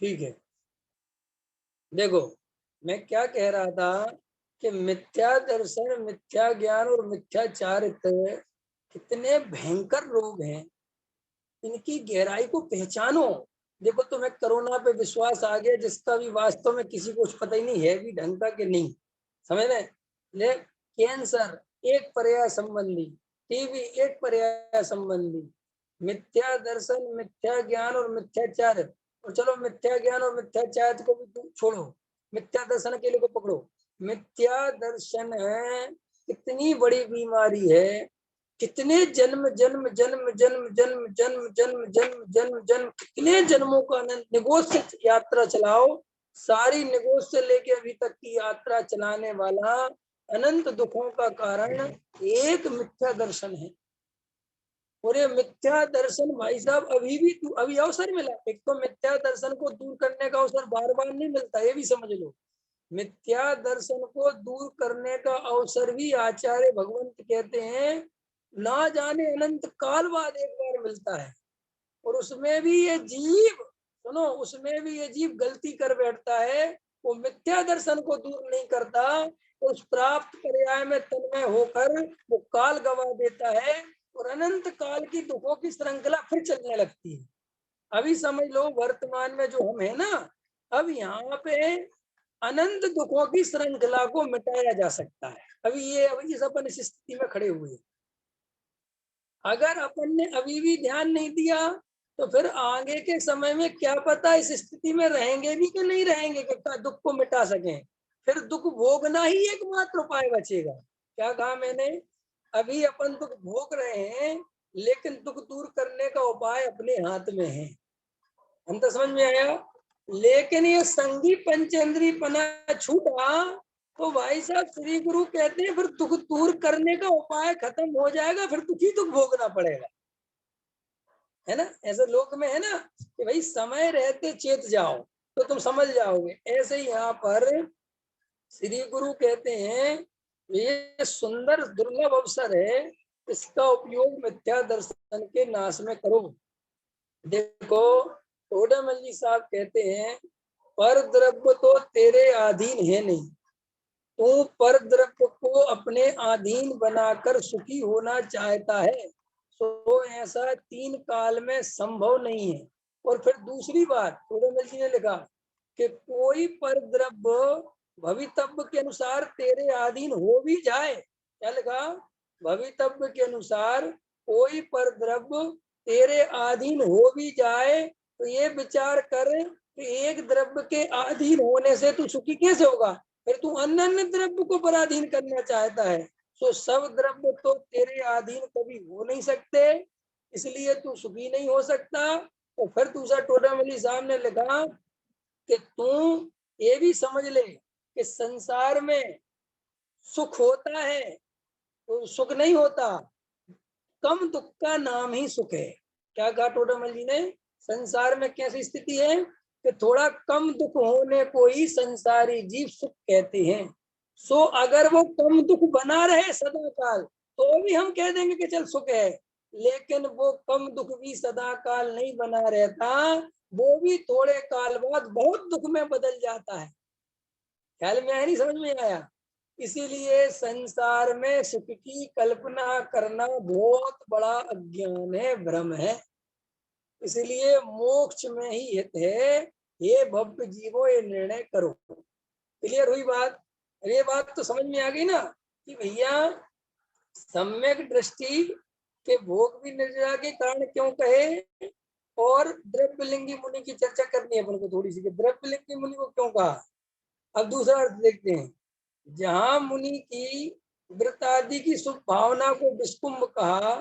ठीक है। देखो मैं क्या कह रहा था कि मिथ्या दर्शन, मिथ्या ज्ञान और मिथ्याचारित्र कितने भयंकर रोग हैं, इनकी गहराई को पहचानो। देखो तुम्हें कोरोना पे विश्वास आ गया, जिसका भी वास्तव में किसी को कुछ पता ही नहीं है भी ढंग का कि नहीं, समझ में? ले कैंसर एक पर्याय संबंधी, टीबी एक पर्याय संबंधी, मिथ्या दर्शन, मिथ्या ज्ञान और मिथ्याचार। और चलो मिथ्या ज्ञान और मिथ्याचार को भी छोड़ो, मिथ्या दर्शन के लिए को पकड़ो। मिथ्या दर्शन है कितनी बड़ी बीमारी है, कितने जन्म जन्म जन्म जन्म जन्म जन्म जन्म जन्म जन्म जन्म कितने जन्मों का अनंत निगोज से यात्रा चलाओ, सारी निगोज से लेके अभी तक की यात्रा चलाने वाला अनंत दुखों का कारण एक मिथ्या दर्शन है। और ये मिथ्या दर्शन भाई साहब अभी भी अभी अवसर मिला। एक तो मिथ्या दर्शन को दूर करने का अवसर बार बार नहीं मिलता, ये भी समझ लो। मिथ्या दर्शन को दूर करने का अवसर भी आचार्य भगवंत कहते हैं ना जाने अनंत काल बाद एक बार मिलता है। और उसमें भी ये जीव, सुनो, उसमें भी ये जीव गलती कर बैठता है, वो मिथ्या दर्शन को दूर नहीं करता, उस प्राप्त पर्याय में तन्मय होकर वो काल गवा देता है और अनंत काल की दुखों की श्रृंखला फिर चलने लगती है। अभी समझ लो वर्तमान में जो हम है ना, अब यहाँ पे अनंत दुखों की श्रृंखला को मिटाया जा सकता है। अभी इस अपन इस स्थिति में खड़े हुए, अगर अपन ने अभी भी ध्यान नहीं दिया तो फिर आगे के समय में क्या पता इस स्थिति में रहेंगे भी कि नहीं रहेंगे कि दुख को मिटा सकें। फिर दुख भोगना ही एकमात्र उपाय बचेगा। क्या कहा मैंने? अभी अपन दुख भोग रहे हैं, लेकिन दुख दूर करने का उपाय अपने हाथ में है। अंत समझ में आया? लेकिन ये संगी पंचेंद्री पना छूटा तो भाई साहब श्री गुरु कहते हैं फिर दुख दूर करने का उपाय खत्म हो जाएगा, फिर दुख ही दुख भोगना पड़ेगा, है ना? ऐसे लोक में है ना कि भाई समय रहते चेत जाओ तो तुम समझ जाओगे। ऐसे ही यहाँ पर श्री गुरु कहते हैं ये सुंदर दुर्लभ अवसर है, इसका उपयोग मिथ्या दर्शन के नाश में करो। देखो टोडामल जी साहब कहते हैं पर द्रव्य तो तेरे अधीन है नहीं, तू पर द्रव्य को अपने अधीन बनाकर सुखी होना चाहता है, तो ऐसा तीन काल में संभव नहीं है। और फिर दूसरी बात टोडामल जी ने लिखा कि कोई पर द्रव्य भवितव्य के अनुसार तेरे अधीन हो भी जाए, क्या लिखा? भवितव्य के अनुसार कोई पर द्रव्य तेरे अधीन हो भी जाए तो ये विचार कर कि एक द्रव्य के अधीन होने से तू सुखी कैसे होगा, फिर तू अन्य अन्य द्रव्य को पराधीन करना चाहता है। तो सब द्रव्य तो तेरे अधीन कभी हो नहीं सकते, इसलिए तू सुखी नहीं हो सकता। तो फिर दूसरा टोडामली साहब ने लिखा कि तू ये भी समझ ले कि संसार में सुख होता है तो सुख नहीं होता, कम दुख का नाम ही सुख है। क्या कहा टोडामल जी ने? संसार में कैसी स्थिति है कि थोड़ा कम दुख होने को ही संसारी जीव सुख कहते हैं। सो अगर वो कम दुख बना रहे सदा काल तो भी हम कह देंगे कि चल सुख है, लेकिन वो कम दुख भी सदा काल नहीं बना रहता, वो भी थोड़े काल बाद बहुत दुख में बदल जाता है। ख्याल में आया नहीं? समझ में आया? इसीलिए संसार में सुख की कल्पना करना बहुत बड़ा अज्ञान है, भ्रम है। इसलिए मोक्ष में ही हित है, ये भव्य जीवो ये निर्णय करो। क्लियर हुई बात? ये बात तो समझ में आ गई ना कि भैया सम्यक दृष्टि के भोग भी निर्जरा के कारण क्यों कहे, और द्रव्यलिंगी मुनि की चर्चा करनी है अपन को थोड़ी सी, द्रव्यलिंगी मुनि को क्यों कहा। अब दूसरा अर्थ देखते हैं। जहां मुनि की व्रत आदि की शुभ भावना को विस्कुंभ कहा,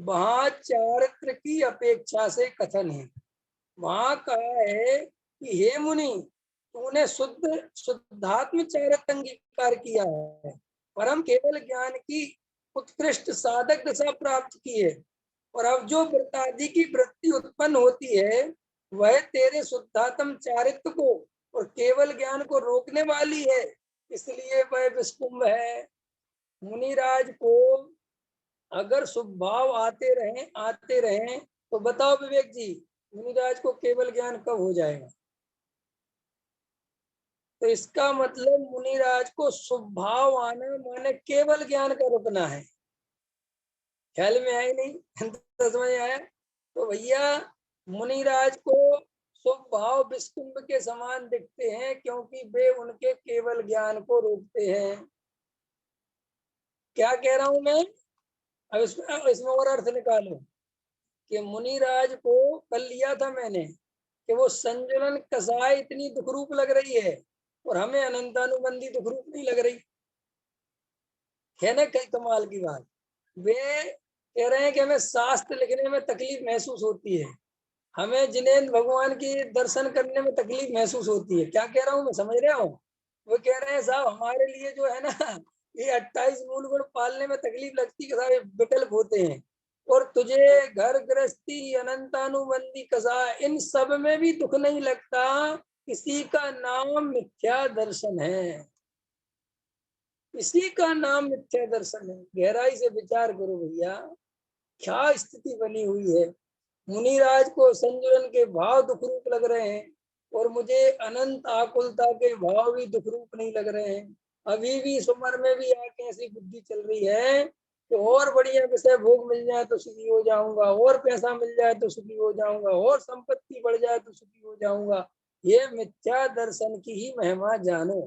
वहां चारित्र की अपेक्षा से कथन है। वहां कहा है कि हे मुनि, तूने शुद्धात्म चारित्र अंगीकार किया है, परम केवल ज्ञान की उत्कृष्ट साधक दशा प्राप्त की है, और अब जो व्रतादि की वृत्ति उत्पन्न होती है वह तेरे शुद्धात्म चारित्र को और केवल ज्ञान को रोकने वाली है, इसलिए वह विस्कुंभ है। मुनिराज को अगर शुभ भाव आते रहे तो बताओ विवेक जी, मुनिराज को केवल ज्ञान कब हो जाएगा? तो इसका मतलब मुनिराज को शुभ भाव आना माने केवल ज्ञान का रुकना है। ख्याल में आया नहीं? तो समझ आया? तो भैया मुनिराज को शुभ भाव विस्कुंभ के समान दिखते हैं क्योंकि वे उनके केवल ज्ञान को रोकते हैं। क्या कह रहा हूं मैं? अब इसमें और अर्थ निकालो कि मुनिराज को कल लिया था मैंने कि वो संजुलन कसाय इतनी दुखरूप लग रही है और हमें अनंतानुबंधी दुखरूप नहीं लग रही है ना। कई कमाल की बात। वे कह रहे हैं कि हमें शास्त्र लिखने में तकलीफ महसूस होती है, हमें जिनेंद्र भगवान की दर्शन करने में तकलीफ महसूस होती है। क्या कह रहा हूँ मैं, समझ रहे हो? वो कह रहे हैं साहब हमारे लिए जो है ना ये 28 मूल गुण पालने में तकलीफ लगती है, साहब विकल्प होते हैं, और तुझे घर गृहस्थी अनंतानुबंधी कसा इन सब में भी दुख नहीं लगता, इसी का नाम मिथ्या दर्शन है। इसी का नाम मिथ्या दर्शन है। गहराई से विचार करो भैया, क्या स्थिति बनी हुई है। मुनिराज को संजुलन के भाव दुखरूप लग रहे हैं और मुझे अनंत आकुलता के भाव भी दुखरूप नहीं लग रहे हैं। अभी भी इस उम्र में भी आके ऐसी बुद्धि चल रही है कि और बढ़िया विषय भोग मिल जाए तो सुखी हो जाऊंगा, और पैसा मिल जाए तो सुखी हो जाऊंगा, और संपत्ति बढ़ जाए तो सुखी हो जाऊंगा। ये मिथ्या दर्शन की ही महिमा जानो।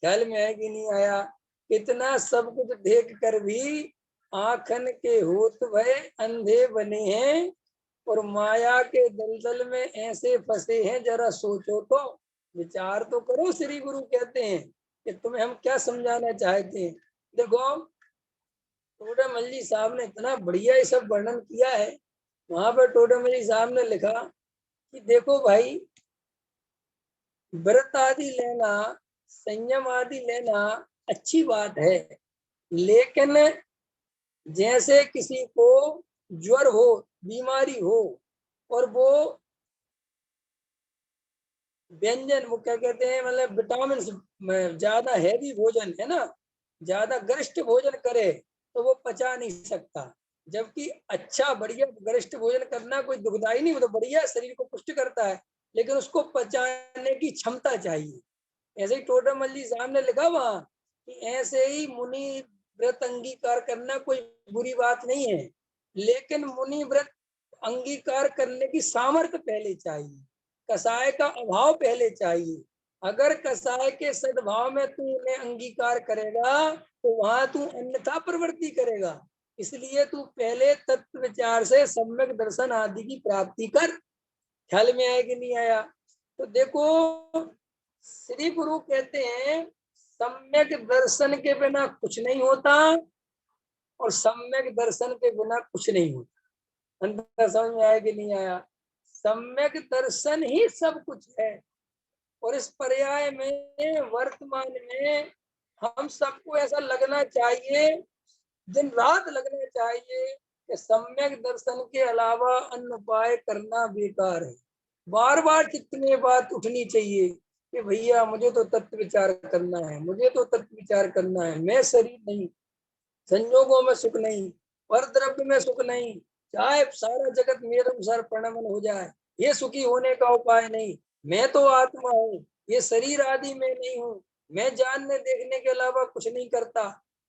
ख्याल में है कि नहीं आया? इतना सब कुछ देख कर भी आंखन के होत भय अंधे बने हैं और माया के दलदल में ऐसे फंसे हैं, जरा सोचो तो, विचार तो करो। श्री गुरु कहते हैं कि तुम्हें हम क्या समझाना चाहते हैं। देखो टोडामल जी साहब ने इतना बढ़िया ये सब वर्णन किया है। वहां पर टोडामल जी साहब ने लिखा कि देखो भाई, व्रत आदि लेना, संयम आदि लेना अच्छी बात है, लेकिन जैसे किसी को ज्वर हो, बीमारी हो, और वो व्यंजन, वो क्या कहते हैं, मतलब विटामिन ज्यादा हैवी भोजन है ना, ज्यादा गरिष्ठ भोजन करे तो वो पचा नहीं सकता। जबकि अच्छा बढ़िया गरिष्ठ भोजन करना कोई दुखदाई नहीं, वो तो बढ़िया शरीर को पुष्ट करता है, लेकिन उसको पचाने की क्षमता चाहिए। ऐसे ही टोडामल जी साहब ने लिखा वहां कि ऐसे ही मुनि व्रत अंगीकार करना कोई बुरी बात नहीं है, लेकिन मुनि व्रत अंगीकार करने की सामर्थ्य पहले चाहिए, कसाय का अभाव पहले चाहिए। अगर कसाय के सद्भाव में तू उन्हें अंगीकार करेगा तो वहां तू अन्यथा प्रवृत्ति करेगा। इसलिए तू पहले तत्व विचार से सम्यक दर्शन आदि की प्राप्ति कर। ख्याल में आया कि नहीं आया? तो देखो श्री गुरु कहते हैं सम्यक दर्शन के बिना कुछ नहीं होता और सम्यक दर्शन के बिना कुछ नहीं होता। अंदर समझ में आया कि नहीं आया? सम्यक दर्शन ही सब कुछ है। और इस पर्याय में वर्तमान में हम सबको ऐसा लगना चाहिए, दिन रात लगना चाहिए कि सम्यक दर्शन के अलावा अन्य उपाय करना बेकार है। बार बार चित्त में बात उठनी चाहिए कि भैया मुझे तो तत्व विचार करना है, मुझे तो तत्व विचार करना है। मैं शरीर नहीं, संयोगों में सुख नहीं, पर द्रव्य में सुख नहीं, चाहे सारा जगत मेरे अनुसार परिणमन हो जाए, ये सुखी होने का उपाय नहीं। मैं तो आत्मा हूँ, ये शरीर आदि में नहीं हूँ। मैं जानने देखने के अलावा कुछ नहीं करता।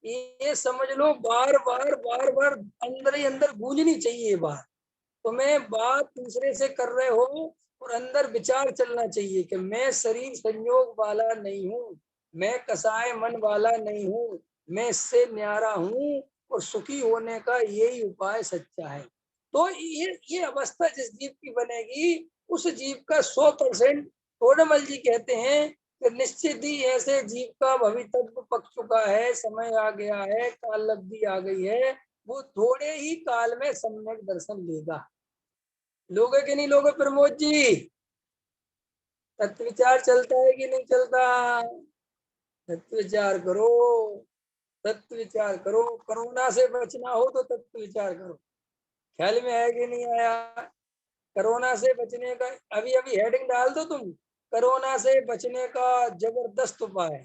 ये समझ लो, बार बार बार बार अंदर ही अंदर गूंजनी चाहिए बात। तुम्हें बात दूसरे से कर रहे हो और अंदर विचार चलना चाहिए कि मैं शरीर संयोग वाला नहीं हूँ, मैं कसाय मन वाला नहीं हूँ, मैं इससे न्यारा हूँ और सुखी होने का यही उपाय सच्चा है। तो ये अवस्था जिस जीव की बनेगी, उस जीव का 100%, टोडरमल जी कहते हैं कि निश्चित ही ऐसे जीव का भवितव्य पक चुका है, समय आ गया है, काल लब्धि आ गई है, वो थोड़े ही काल में सम्यक दर्शन लेगा। लोगे कि नहीं लोगे प्रमोद जी? तत्व विचार चलता है कि नहीं चलता? तत्व विचार करो, तत्व विचार करो। कोरोना से बचना हो तो तत्व विचार करो। ख्याल में आया कि नहीं आया? कोरोना से बचने का अभी अभी हेडिंग डाल दो तुम, कोरोना से बचने का जबरदस्त उपाय।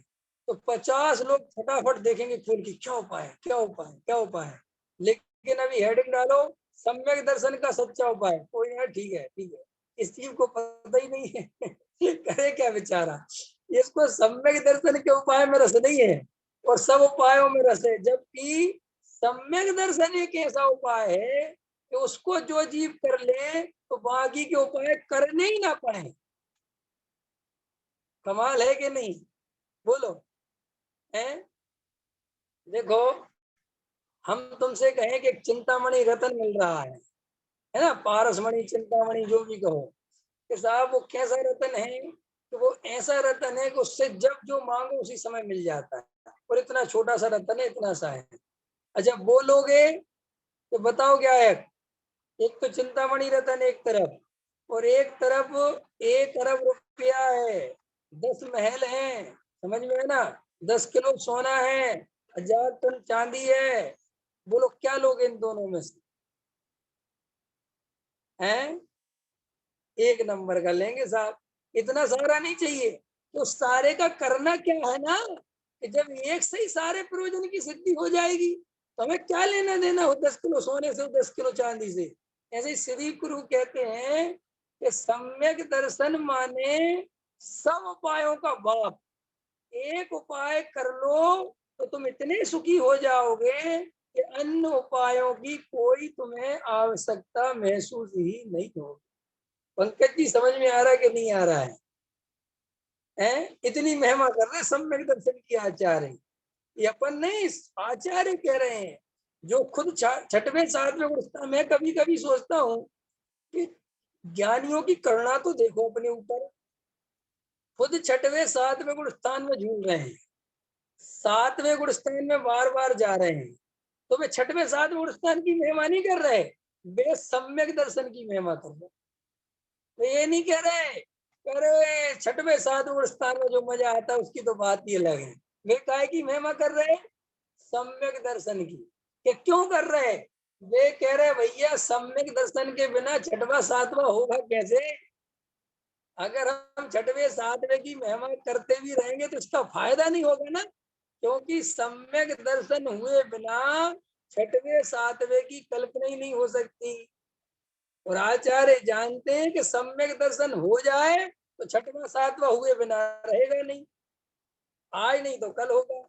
तो 50 लोग फटाफट देखेंगे खोल की, क्या उपाय है, क्या उपाय है, क्या उपाय है। लेकिन अभी हेडिंग डालो, सम्यक दर्शन का सच्चा उपाय। कोई है, ठीक है ठीक है, इस चीज को पता ही नहीं है करे क्या बेचारा। इसको सम्यक दर्शन के उपाय में रस नहीं है और सब उपायों में रस है। जबकि सम्यक दर्शन एक ऐसा उपाय है कि उसको जो जीव कर ले तो बाकी के उपाय करने ही ना पड़े। कमाल है कि नहीं? बोलो। है? देखो, हम तुमसे कहें कि एक चिंतामणि रतन मिल रहा है ना, पारसमणि चिंतामणि जो भी कहो, कि साहब वो कैसा रतन है कि वो ऐसा रतन है कि उससे जब जो मांगो उसी समय मिल जाता है। और इतना छोटा सा रतन है, इतना सा है। अच्छा बोलोगे तो बताओ क्या है? एक तो चिंतामणि रतन एक तरफ, और एक तरफ 1 अरब रुपया है, 10 महल है, समझ में है ना, 10 किलो सोना है, 1000 टन चांदी है। बोलो क्या लोग इन दोनों में से? हैं? एक नंबर का लेंगे साहब। इतना सारा नहीं चाहिए, तो सारे का करना क्या है ना, कि जब एक से ही सारे प्रयोजन की सिद्धि हो जाएगी तो हमें क्या लेना देना हो 10 किलो सोने से, 10 किलो चांदी से। ऐसे श्री गुरु कहते हैं कि सम्यक दर्शन माने सब उपायों का बाप। एक उपाय कर लो तो तुम इतने सुखी हो जाओगे कि अन्य उपायों की कोई तुम्हें आवश्यकता महसूस ही नहीं होगी। पंकज जी समझ में आ रहा है कि नहीं आ रहा है? इतनी महिमा कर रहे सम्यक दर्शन की आचार्य। ये अपन नहीं, आचार्य कह रहे हैं, जो खुद 6वें 7वें गुण। मैं कभी कभी सोचता हूँ कि ज्ञानियों की करुणा तो देखो अपने ऊपर। खुद 6वें 7वें गुण स्थान में झूल रहे हैं, 7वें गुण स्थान में बार बार जा रहे हैं, तो वे 6वें 7वें गुण स्थान की महिमा नहीं कर रहे, वे सम्यक दर्शन की महिमा कर रहे। तो ये नहीं कह रहे अरे 6वें 7वें स्थान में जो मजा आता है उसकी तो बात ही अलग है। वे काय की महिमा कर रहे? सम्यक दर्शन की। कि क्यों कर रहे? वे कह रहे भैया सम्यक दर्शन के बिना 6वां 7वां होगा कैसे? अगर हम 6वें 7वें की महिमा करते भी रहेंगे तो इसका फायदा नहीं होगा ना, क्योंकि सम्यक दर्शन हुए बिना 6वें 7वें की कल्पना ही नहीं हो सकती। और आचार्य जानते हैं कि सम्यक दर्शन हो जाए तो 6वां 7वां हुए बिना रहेगा नहीं, आज नहीं तो कल होगा।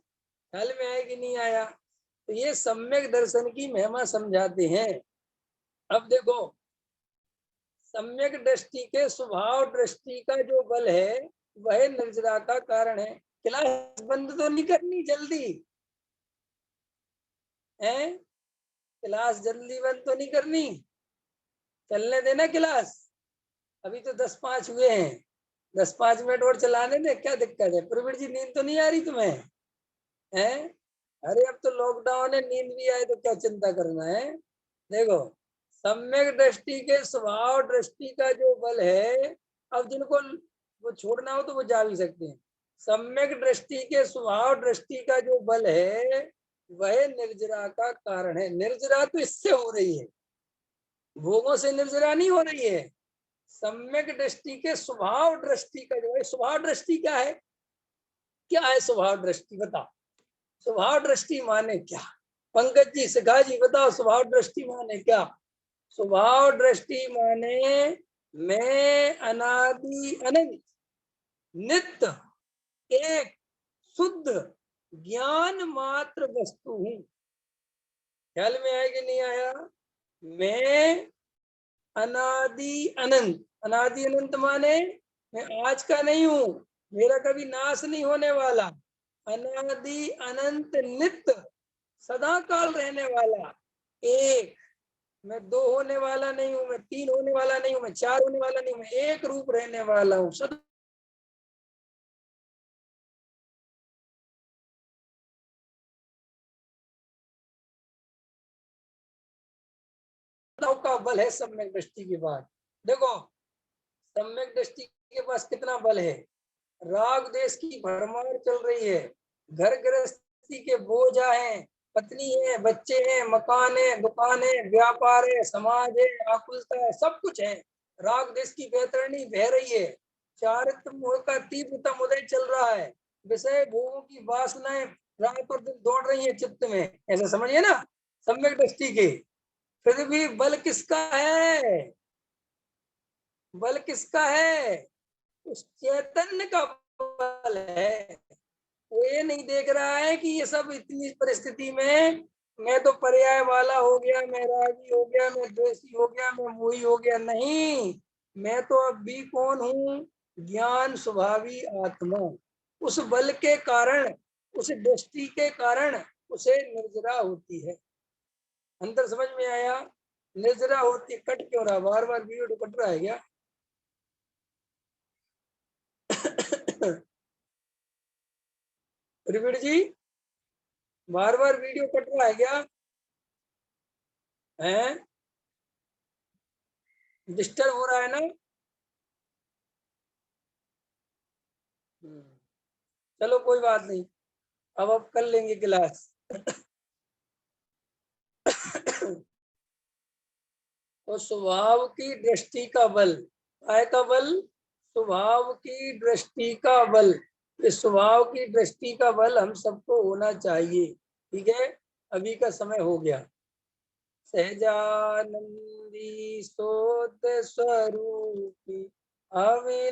कल में आए कि नहीं आया? तो ये सम्यक दर्शन की महिमा समझाते हैं। अब देखो, सम्यक दृष्टि के स्वभाव दृष्टि का जो बल है वह निर्जरा का कारण है। क्लास बंद तो नहीं करनी जल्दी है? क्लास जल्दी बंद तो नहीं करनी, चलने देना क्लास। अभी तो 10-5 हुए हैं, 10-5 मिनट और चलाने दे, क्या दिक्कत है? प्रवीण जी नींद तो नहीं आ रही तुम्हें? हैं? अरे अब तो लॉकडाउन है, नींद भी आए तो क्या चिंता करना है। देखो, सम्यक दृष्टि के स्वभाव दृष्टि का जो बल है, अब जिनको वो छोड़ना हो तो वो जा भी सकते हैं। सम्यक दृष्टि के स्वभाव दृष्टि का जो बल है वह निर्जरा का कारण है। निर्जरा तो इससे हो रही है, भोगों से निर्जरा नहीं हो रही है। सम्यक दृष्टि के स्वभाव दृष्टि का जो है, स्वभाव दृष्टि क्या है? क्या है स्वभाव दृष्टि? बताओ। स्वभाव दृष्टि माने क्या? पंकज जी, सिखा जी बताओ, स्वभाव दृष्टि माने क्या? स्वभाव दृष्टि माने मैं अनादि अनंत नित्य एक शुद्ध ज्ञान मात्र वस्तु हूं। ख्याल में आया कि नहीं आया? मैं अनादि अनंत, अनादि अनंत माने मैं आज का नहीं हूं, मेरा कभी नाश नहीं होने वाला, अनादि अनंत नित्य सदा काल रहने वाला एक। मैं दो होने वाला नहीं हूं, मैं तीन होने वाला नहीं हूं, मैं चार होने वाला नहीं हूं, मैं एक रूप रहने वाला हूं सदा। का बल है सम्यक दृष्टि के बाद। देखो सम्यक दृष्टि के पास कितना बल है। राग देश की भरमार चल रही है, घर गृहस्थी के बोझ हैं, पत्नी है, बच्चे हैं, मकान है, दुकान है, व्यापार है, समाज है, आकुलता है, सब कुछ है। राग देश की बेतरनी बह रही है, चारित्र मोह का तीव्रतम उदय चल रहा है, विषय भोगों की वासनाएं रात पर दिन दौड़ रही है चित्त में, ऐसा समझिए ना सम्यक दृष्टि के। फिर भी बल किसका है? बल किसका है? उस चैतन्य का बल है। वो ये नहीं देख रहा है कि ये सब इतनी परिस्थिति में मैं तो पर्याय वाला हो गया, मैं रागी हो गया, मैं द्वेषी हो गया, मैं मोही हो गया। नहीं, मैं तो अब भी कौन हूँ? ज्ञान स्वभावी आत्मा। उस बल के कारण, उस दृष्टि के कारण उसे निर्जरा होती है। अंतर समझ में आया? निर्जरा होती। कट क्यों रहा? बार बार वीडियो कट रहा है क्या? त्रिवेणी जी, बार बार वीडियो कट रहा है क्या? है डिस्टर्ब हो रहा है ना? चलो कोई बात नहीं, अब कर लेंगे क्लास। तो स्वभाव की दृष्टि का बल, काय का बल? स्वभाव की दृष्टि का बल। इस स्वभाव की दृष्टि का बल हम सबको होना चाहिए। ठीक है, अभी का समय हो गया। सहजानंदी सोत स्वरूपी अविनाशी